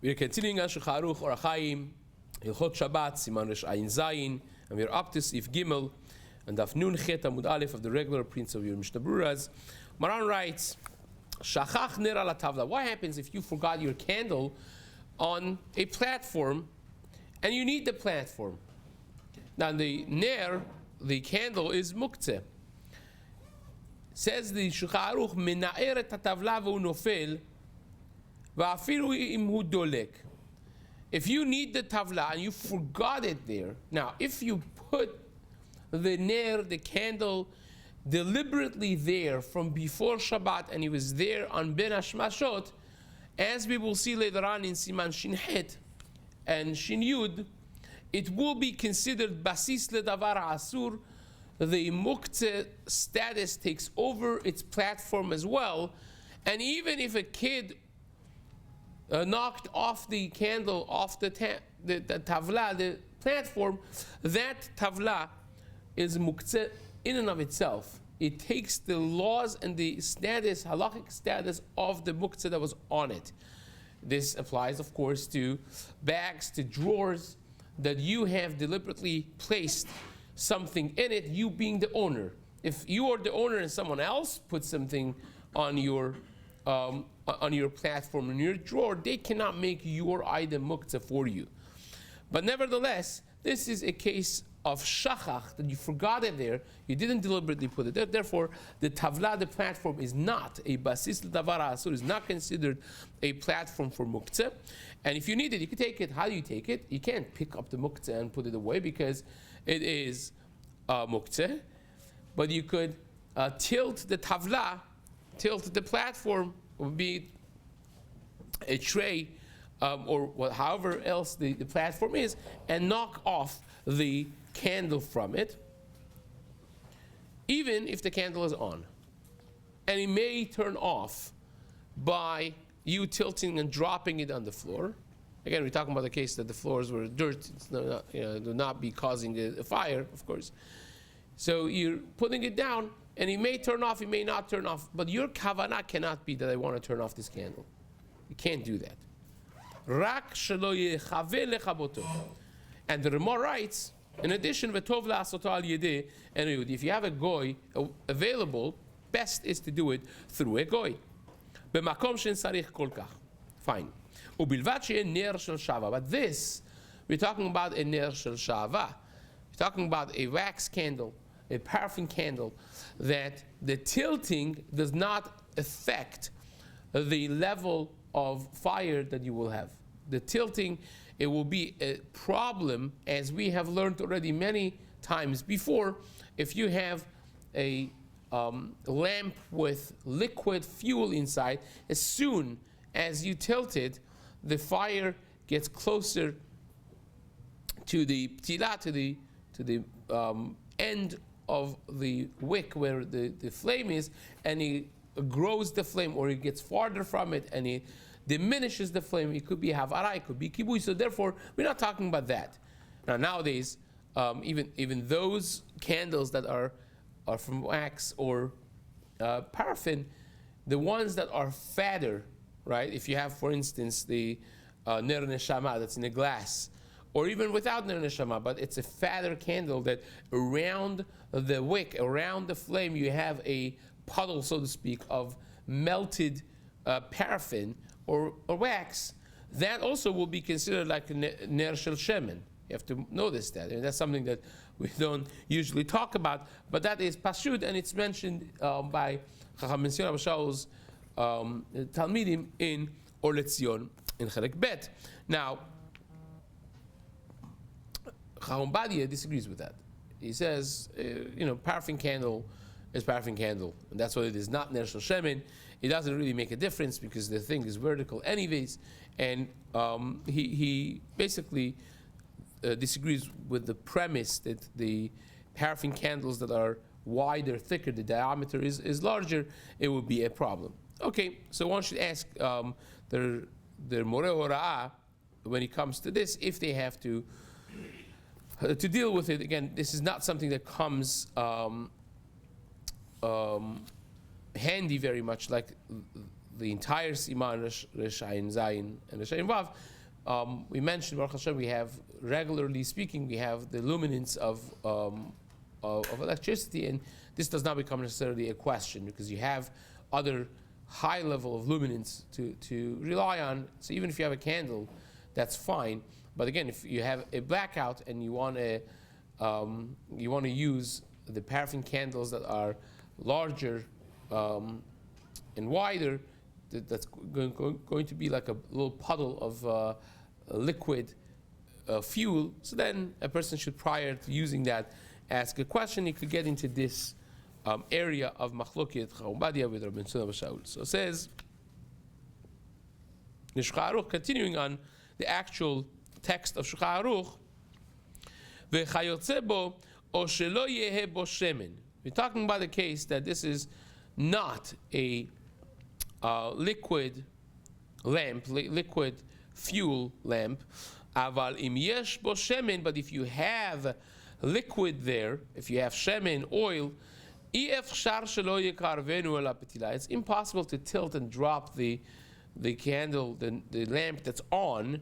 We're continuing on Shulchan Aruch Orach Chaim, Hilchot Shabbat, Siman Resh Ayin Zayin, and we're up to Seif Gimel, and Daf Nun Chet Amud Aleph of the regular prints of your Mishna Beruras. Maran writes, Shachach ner ala tavla. What happens if you forgot your candle on a platform, and you need the platform? Now the ner, the candle, is muktzeh. Says the Shulchan Aruch, Mena'eret hatavla v'hu nofel, va'afilu im hu dolek. If you need the tavla and you forgot it there, now if you put the ner, the candle, deliberately there from before Shabbat, and he was there on Ben Hashmashot, as we will see later on in Siman Shin Het and Shin Yud, it will be considered basis ledavar asur. The muktzeh status takes over its platform as well, and even if a kid knocked off the candle off the tavla, the platform, that tavla is muktzeh in and of itself. It takes the laws and the status, halachic status of the muktzeh that was on it. This applies, of course, to bags, to drawers that you have deliberately placed something in it, you being the owner. If you are the owner and someone else puts something on your platform, in your drawer, they cannot make your item muktzeh for you. But nevertheless, this is a case of shachach, that you forgot it there, you didn't deliberately put it there. Therefore, the tavla, the platform, is not a basis l'davar asur, is not considered a platform for muktzeh. And if you need it, you can take it. How do you take it? You can't pick up the muktzeh and put it away because it is muktzeh. But you could tilt the tavla, tilt the platform, would be a tray, or however else the platform is, and knock off the candle from it, even if the candle is on. And it may turn off by you tilting and dropping it on the floor. Again, we're talking about the case that the floors were dirt. It's not, do not be causing a fire, of course. So you're putting it down, and it may turn off, it may not turn off, but your kavanah cannot be that I want to turn off this candle. You can't do that. Rak shelo yechaveh lechaboto. And the Ramah writes, in addition, v'tov la'asoto al yedei en yehudi. If you have a goy available, best is to do it through a goy. B'makom she'en sarich kol kach. Fine. Ubilvat she'en ner shel shava. But this, we're talking about a ner shel shava. We're talking about a wax candle, a paraffin candle, that the tilting does not affect the level of fire that you will have. The tilting, it will be a problem, as we have learned already many times before. If you have a lamp with liquid fuel inside, as soon as you tilt it, the fire gets closer to the ptila, to the end of the wick where the flame is, and it grows the flame, or it gets farther from it, and it diminishes the flame. It could be havara, it could be kibui. So therefore, we're not talking about that. Now nowadays, even those candles that are from wax or paraffin, the ones that are fatter, right? If you have, for instance, the ner neshama that's in a glass, or even without ner neshama, but it's a fatter candle that around the wick, around the flame, you have a puddle, so to speak, of melted paraffin or wax, that also will be considered like a ner shel shemen. You have to notice that. And that's something that we don't usually talk about, but that is pashut, and it's mentioned by Chacham Mension Rabbi Shaul's Talmidim in Or Letzion in Chelek Bet. Now, Chacham Badia disagrees with that. He says, paraffin candle is paraffin candle, and that's what it is, not ner shel shemen. It doesn't really make a difference because the thing is vertical anyways, and he basically disagrees with the premise that the paraffin candles that are wider, thicker, the diameter is larger, it would be a problem. Okay, so one should ask their Moreh Hora'ah when it comes to this, if they have to deal with it. Again, this is not something that comes handy very much, like the entire Siman, Resh Ayin Zayin and Resh Ayin Vav, we mentioned, Baruch Hashem, we have, regularly speaking, we have the luminance of electricity, and this does not become necessarily a question because you have other high level of luminance to rely on. So even if you have a candle, that's fine. But again, if you have a blackout and you want to use the paraffin candles that are larger and wider, that's going to be like a little puddle of liquid fuel. So then a person should, prior to using that, ask a question. He could get into this area of machloket Chaumbadia with Rabbi Shlomo Yisraeli. So it says, the Shulchan Aruch, continuing on the actual text of Shulchan Aruch, v'chayotze bo o shelo yehe bo shemen. We're talking about the case that this is not a liquid lamp, liquid fuel lamp. Aval im yesh bo shemen, but if you have liquid there, if you have shemen, oil, it's impossible to tilt and drop the candle, the lamp that's on,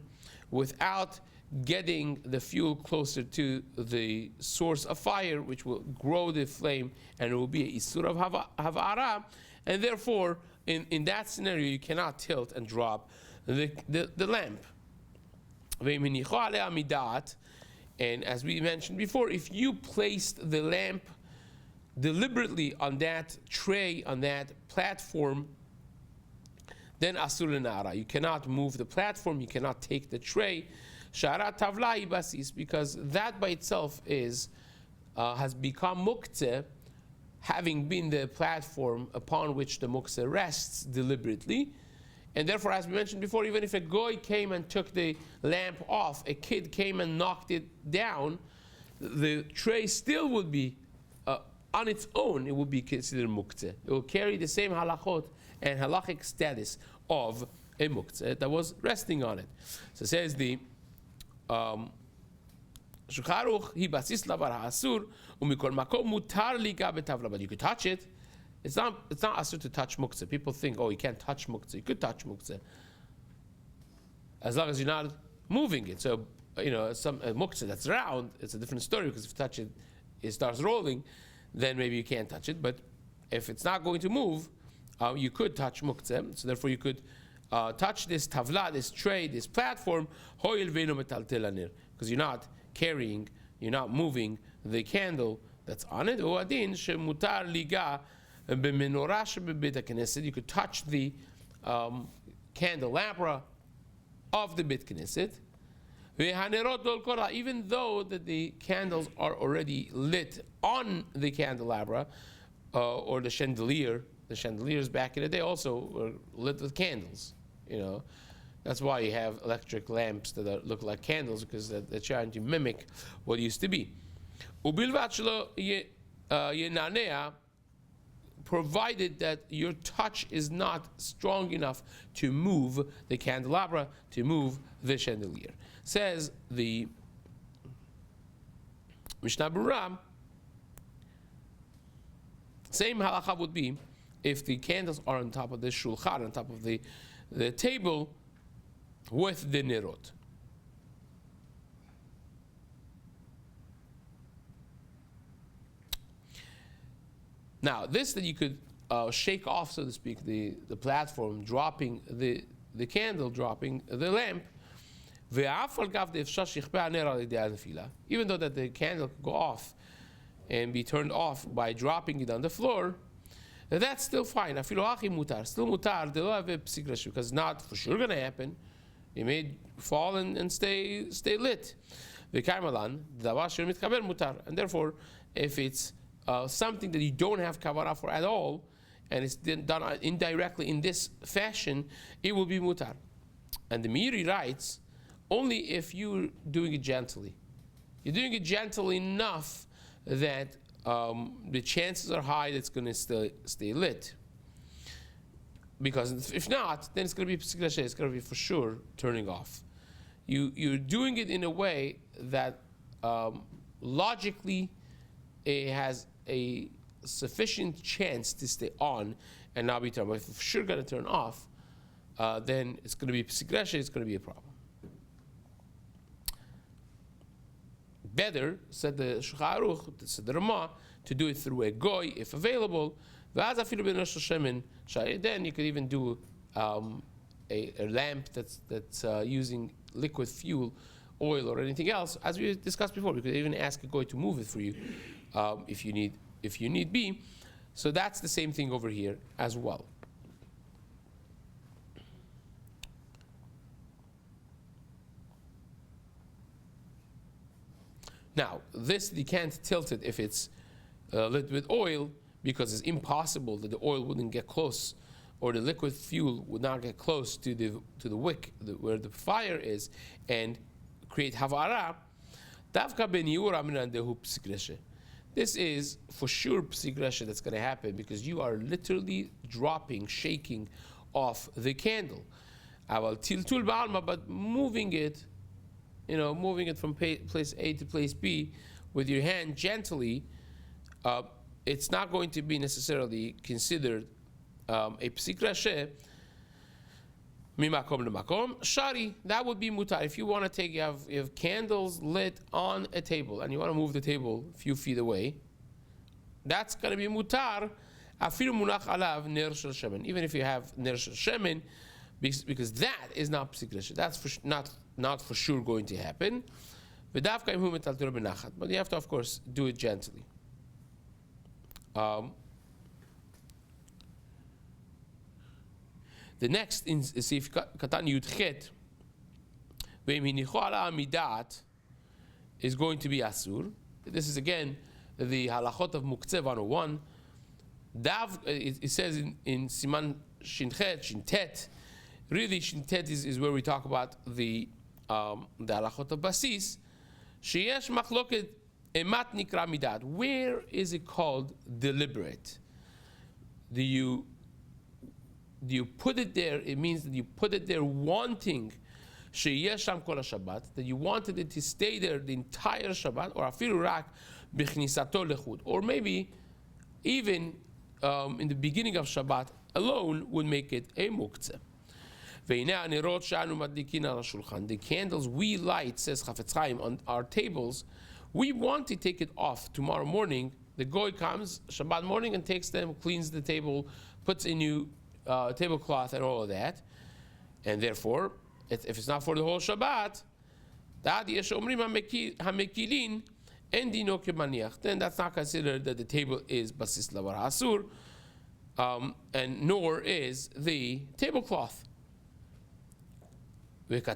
without getting the fuel closer to the source of fire, which will grow the flame, and it will be a isur of havara, and therefore, in that scenario, you cannot tilt and drop the lamp. And as we mentioned before, if you placed the lamp deliberately on that tray, on that platform, then asur lenara. You cannot move the platform, you cannot take the tray. Shara tavla basis, because that by itself has become muktzeh, having been the platform upon which the muktzeh rests deliberately. And therefore, as we mentioned before, even if a goy came and took the lamp off, a kid came and knocked it down, the tray still would be on its own, it will be considered muktzeh. It will carry the same halachot and halachic status of a muktzeh that was resting on it. So it says the Shulchan Aruch, hi basis lavar ha'asur, umikol makom mutar liga betavla, but you could touch it. It's not asur to touch muktzeh. People think, oh, you can't touch muktzeh. You could touch muktzeh as long as you're not moving it. So, a muktzeh that's round, it's a different story, because if you touch it, it starts rolling, then maybe you can't touch it. But if it's not going to move, you could touch muktzeh. So therefore you could touch this tavla, this tray, this platform, because you're not carrying, you're not moving the candle that's on it. You could touch the candelabra of the Beit Knesset, even though that the candles are already lit on the candelabra or the chandelier. The chandeliers back in the day also were lit with candles. That's why you have electric lamps that look like candles, because they're trying to mimic what used to be. Provided that your touch is not strong enough to move the candelabra, to move the chandelier. Says the Mishna Berura, same halacha would be if the candles are on top of the shulchan, on top of the table with the nirot. Now, this that you could shake off, so to speak, the platform, dropping the candle, dropping the lamp, even though that the candle could go off and be turned off by dropping it on the floor, that's still fine. Still mutar, because it's not for sure going to happen. It may fall and stay lit. And therefore, if it's something that you don't have kavanah for at all, and it's done indirectly in this fashion, it will be mutar. And the Meiri writes, only if you're doing it gently. You're doing it gentle enough that the chances are high that it's going to stay lit. Because if not, then it's going to be it's going to be for sure turning off. You're doing it in a way that logically it has a sufficient chance to stay on and not be turned off. If it's sure going to turn off, then it's going to be psikresha, it's going to be a problem. Better, said the Shulchan Aruch, said the Ramah, to do it through a goy if available. Then you could even do a lamp that's using liquid fuel, oil, or anything else. As we discussed before, we could even ask a goy to move it for you if you need be. So that's the same thing over here as well. Now, this you can't tilt it if it's lit with oil, because it's impossible that the oil wouldn't get close, or the liquid fuel would not get close to the wick where the fire is and create havara. This is for sure psikresha that's going to happen, because you are literally shaking off the candle. But moving it, moving it from place A to place B with your hand gently, it's not going to be necessarily considered a psikresha. Mimakom lemakom shari, that would be mutar. If you want to take, you have candles lit on a table and you want to move the table a few feet away, that's going to be mutar. Afilu munach alav ner shel shemen, even if you have ner shel shemen, because that is not psikresha. That's not for sure going to happen. But you have to, of course, do it gently. The next in Seif Katan Yud Chet, is going to be asur. This is again the halachot of Muktzeh 101. It says in Siman Shinchet, Shintet. Really, Shintet is where we talk about the halachot of Basis. Sheyesh machloket emat nikra midat. Where is it called deliberate? Do you put it there? It means that you put it there wanting sheyesh sham kol Shabbat, that you wanted it to stay there the entire Shabbat, or afilu rak b'chnisato lechud, or maybe even in the beginning of Shabbat alone would make it a muktzeh. The candles we light, says Chafetz Chaim, on our tables, we want to take it off tomorrow morning. The goy comes Shabbat morning and takes them, cleans the table, puts a new tablecloth and all of that, and therefore, if it's not for the whole Shabbat, then that's not considered that the table is basis lavar hasur, and nor is the tablecloth. If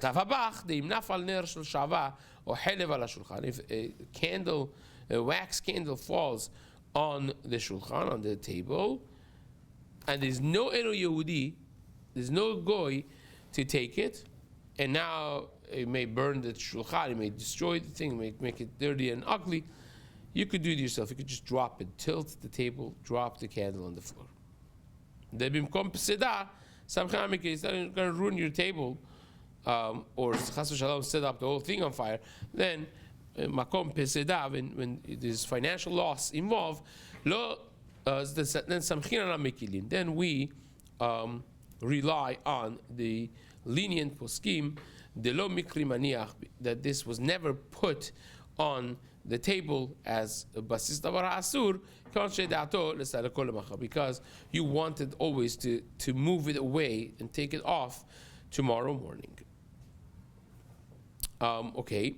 a wax candle falls on the shulchan, on the table, and there's no Eno Yehudi, there's no goy to take it, and now it may burn the shulchan, it may destroy the thing, make it dirty and ugly, you could do it yourself. You could just drop it, tilt the table, drop the candle on the floor. It's not going to ruin your table, or chas v'shalom set up the whole thing on fire. Then makom peseda, when there's financial loss involved, then we rely on the lenient poskim, that this was never put on the table as a basis davar asur, because you wanted always to move it away and take it off tomorrow morning. Okay.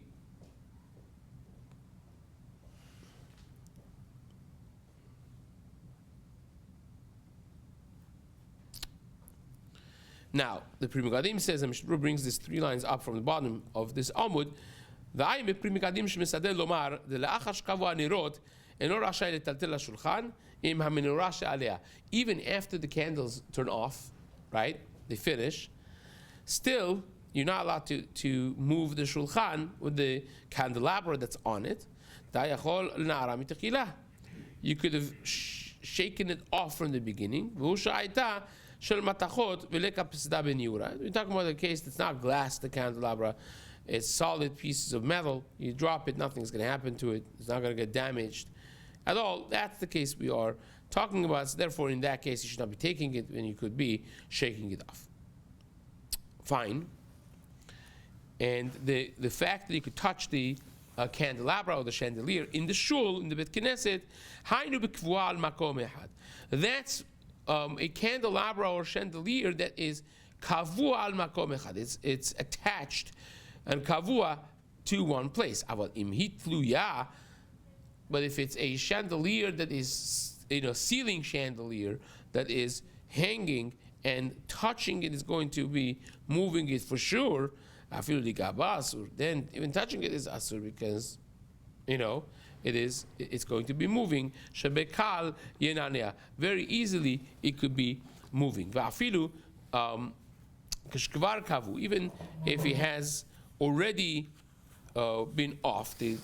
Now, the Pri Megadim says, and Mishna Berura brings these 3 lines up from the bottom of this Amud. Even after the candles turn off, right, they finish, still, you're not allowed to move the shulchan with the candelabra that's on it. You could have shaken it off from the beginning. We're talking about a case that's not glass, the candelabra. It's solid pieces of metal. You drop it, nothing's going to happen to it. It's not going to get damaged at all. That's the case we are talking about. So therefore, in that case, you should not be taking it, and you could be shaking it off. fine. And the fact that you could touch the candelabra or the chandelier in the shul, in the Bet Knesset, haynu b'kvua al makom echad. That's a candelabra or chandelier that is kavua al makom echad. It's attached and kavua to one place. Aval im hitluya, but if it's a chandelier that is, ceiling chandelier that is hanging and touching it is going to be moving it for sure. Then even touching it is asur because, it's going to be moving. Shebekal yenanea. Very easily it could be moving. Va'afilu kishkvar kavu. Even if it has already been off, the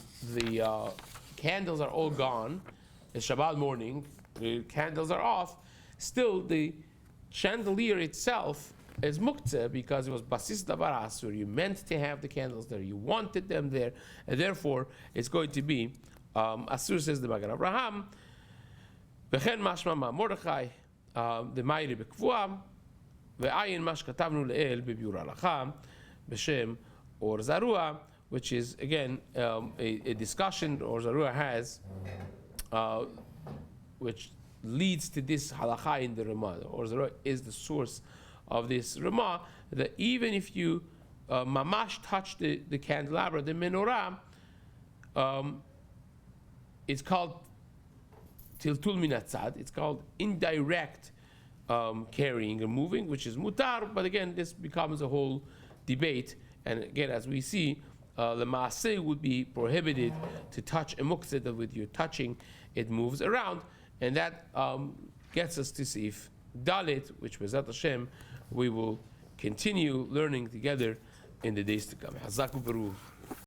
candles are all gone. It's Shabbat morning. The candles are off. Still, the chandelier itself is muktzeh because it was basis davar asur. You meant to have the candles there. You wanted them there, and therefore it's going to be asur. Says the Magen Avraham. V'chen mashma ma Mordechai the Ma'iri bekvuam ve'ayin mash katavnu le'el bebiur halacha b'shem or zarua, which is again a discussion or zarua has, which leads to this halacha in the Ramah. Or zarua is the source of this Ramah, that even if you mamash touch the candelabra, the menorah, it's called tiltul minatzad. It's called indirect carrying or moving, which is mutar. But again, this becomes a whole debate. And again, as we see, the maaseh would be prohibited to touch a muktzeh that with your touching, it moves around. And that gets us to Seif Dalet, which B'ezrat Hashem we will continue learning together in the days to come. Hazaku Baruch.